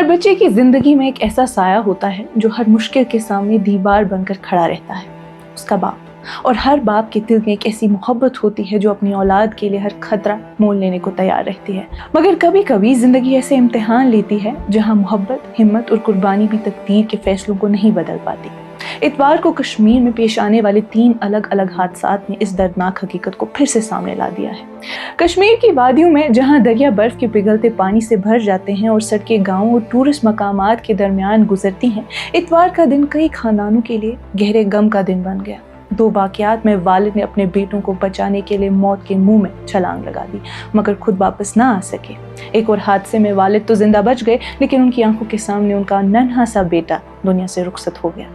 ہر بچے کی زندگی میں ایک ایسا سایہ ہوتا ہے جو ہر مشکل کے سامنے دیوار بن کر کھڑا رہتا ہے، اس کا باپ۔ اور ہر باپ کے دل میں ایک ایسی محبت ہوتی ہے جو اپنی اولاد کے لیے ہر خطرہ مول لینے کو تیار رہتی ہے۔ مگر کبھی کبھی زندگی ایسے امتحان لیتی ہے جہاں محبت، ہمت اور قربانی بھی تقدیر کے فیصلوں کو نہیں بدل پاتی۔ اتوار کو کشمیر میں پیش آنے والے 3 الگ الگ حادثات نے اس دردناک حقیقت کو پھر سے سامنے لا دیا ہے۔ کشمیر کی وادیوں میں جہاں دریا برف کے پگھلتے پانی سے بھر جاتے ہیں اور سڑکیں گاؤں اور ٹورسٹ مقامات کے درمیان گزرتی ہیں، اتوار کا دن کئی خاندانوں کے لیے گہرے غم کا دن بن گیا۔ 2 واقعات میں والد نے اپنے بیٹوں کو بچانے کے لیے موت کے منہ میں چھلانگ لگا دی مگر خود واپس نہ آ سکے۔ ایک اور حادثے میں والد تو زندہ بچ گئے لیکن ان کی آنکھوں کے سامنے ان کا ننھا سا بیٹا دنیا سے رخصت ہو گیا۔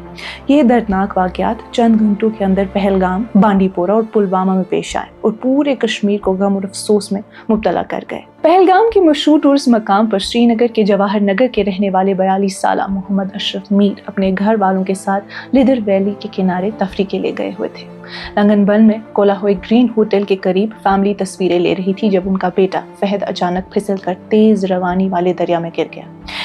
یہ دردناک واقعات چند گھنٹوں کے اندر پہلگام، بانڈی پورہ اور پلوامہ میں پیش آئے اور پورے کشمیر کو غم اور افسوس میں مبتلا کر گئے۔ پہلگام کے مشہور ٹورسٹ مقام پر سری نگر کے جواہر نگر کے رہنے والے 42 سالہ محمد اشرف میر اپنے گھر والوں کے ساتھ لیدر ویلی کے کنارے تفریح کے لیے گئے ہوئے تھے۔ لنگن بن میں کولاہوئی گرین ہوٹل کے قریب فیملی تصویریں لے رہی تھی جب ان کا بیٹا فہد اچانک پھسل کر تیز روانی والے دریا میں گر گیا۔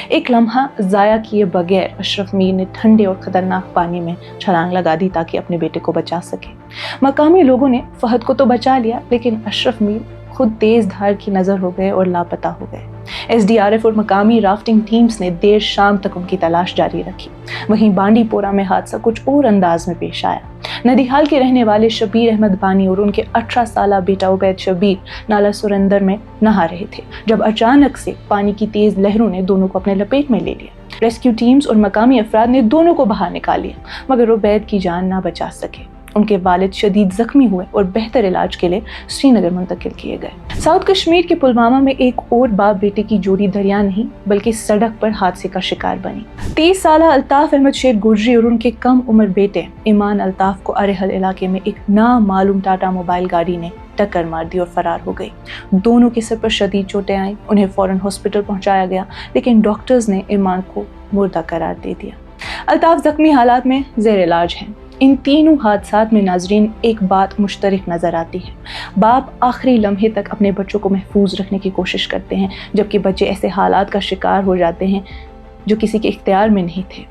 ایک لمحہ ضائع کیے بغیر اشرف میر نے ٹھنڈے اور خطرناک پانی میں چھلانگ لگا دی تاکہ اپنے بیٹے کو بچا سکے۔ مقامی لوگوں نے فہد کو تو بچا لیا لیکن اشرف میر خود تیز دھار کی نظر ہو گئے اور لاپتہ ہو گئے۔ SDRF اور مقامی رافٹنگ ٹیمز نے دیر شام تک ان کی تلاش جاری رکھی۔ وہیں بانڈی پورہ میں حادثہ کچھ اور انداز میں پیش آیا۔ ندیحال کے رہنے والے شبیر احمد بانی اور ان کے 18 سالہ بیٹا عبید شبیر نالا سرندر میں نہا رہے تھے جب اچانک سے پانی کی تیز لہروں نے دونوں کو اپنے لپیٹ میں لے لیا۔ ریسکیو ٹیمز اور مقامی افراد نے دونوں کو باہر نکال لیا مگر عبید کی جان نہ بچا سکے۔ ان کے والد شدید زخمی ہوئے اور بہتر علاج کے لیے سری نگر منتقل کیے گئے۔ ساؤتھ کشمیر کے پلوامہ میں ایک اور باپ بیٹے کی جوڑی دریا نہیں بلکہ سڑک پر حادثے کا شکار بنی۔ 30 سالہ الطاف احمد شیر گرجی اور ان کے کم عمر بیٹے ایمان الطاف کو ارحل علاقے میں ایک نامعلوم ٹاٹا موبائل گاڑی نے ٹکر مار دی اور فرار ہو گئی۔ دونوں کے سر پر شدید چوٹیں آئیں، انہیں فوراً ہاسپٹل پہنچایا گیا لیکن ڈاکٹرز نے ایمان کو مردہ قرار دے دیا۔ الطاف زخمی حالات میں زیر علاج ہیں۔ ان تینوں حادثات میں ناظرین ایک بات مشترک نظر آتی ہے، باپ آخری لمحے تک اپنے بچوں کو محفوظ رکھنے کی کوشش کرتے ہیں جبکہ بچے ایسے حالات کا شکار ہو جاتے ہیں جو کسی کے اختیار میں نہیں تھے۔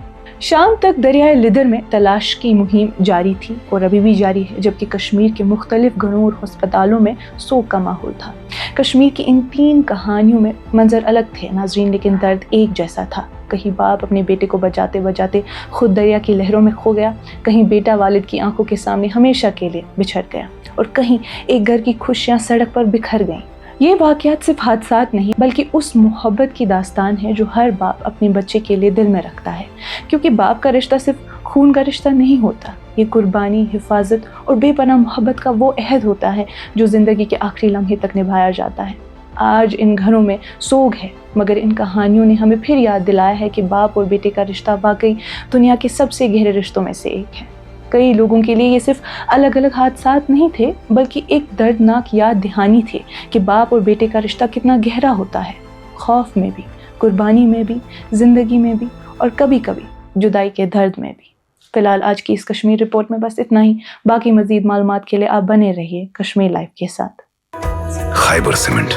شام تک دریائے لیدر میں تلاش کی مہم جاری تھی اور ابھی بھی جاری ہے جبکہ کشمیر کے مختلف گھروں اور ہسپتالوں میں سوگ کا ماحول تھا۔ کشمیر کی ان 3 کہانیوں میں منظر الگ تھے ناظرین لیکن درد ایک جیسا تھا۔ کہیں باپ اپنے بیٹے کو بچاتے بچاتے خود دریا کی لہروں میں کھو گیا، کہیں بیٹا والد کی آنکھوں کے سامنے ہمیشہ کے لیے بچھڑ گیا اور کہیں ایک گھر کی خوشیاں سڑک پر بکھر گئیں۔ یہ واقعات صرف حادثات نہیں بلکہ اس محبت کی داستان ہے جو ہر باپ اپنے بچے کے لیے دل میں رکھتا ہے، کیونکہ باپ کا رشتہ صرف خون کا رشتہ نہیں ہوتا، یہ قربانی، حفاظت اور بے پناہ محبت کا وہ عہد ہوتا ہے جو زندگی کے آخری لمحے تک نبھایا جاتا ہے۔ آج ان گھروں میں سوگ ہے مگر ان کہانیوں نے ہمیں پھر یاد دلایا ہے کہ باپ اور بیٹے کا رشتہ واقعی دنیا کے سب سے گہرے رشتوں میں سے ایک ہے۔ کئی لوگوں کے لیے یہ صرف الگ الگ حادثات نہیں تھے بلکہ ایک دردناک یاد دہانی تھے کہ باپ اور بیٹے کا رشتہ کتنا گہرا ہوتا ہے، خوف میں بھی، قربانی میں بھی، زندگی میں بھی اور کبھی کبھی جدائی کے درد میں بھی۔ فی الحال آج کی اس کشمیر رپورٹ میں بس اتنا ہی، باقی مزید معلومات کے لیے آپ بنے رہیے کشمیر لائف کے ساتھ۔ خیبر سیمنٹ،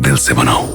دل سے بناؤ۔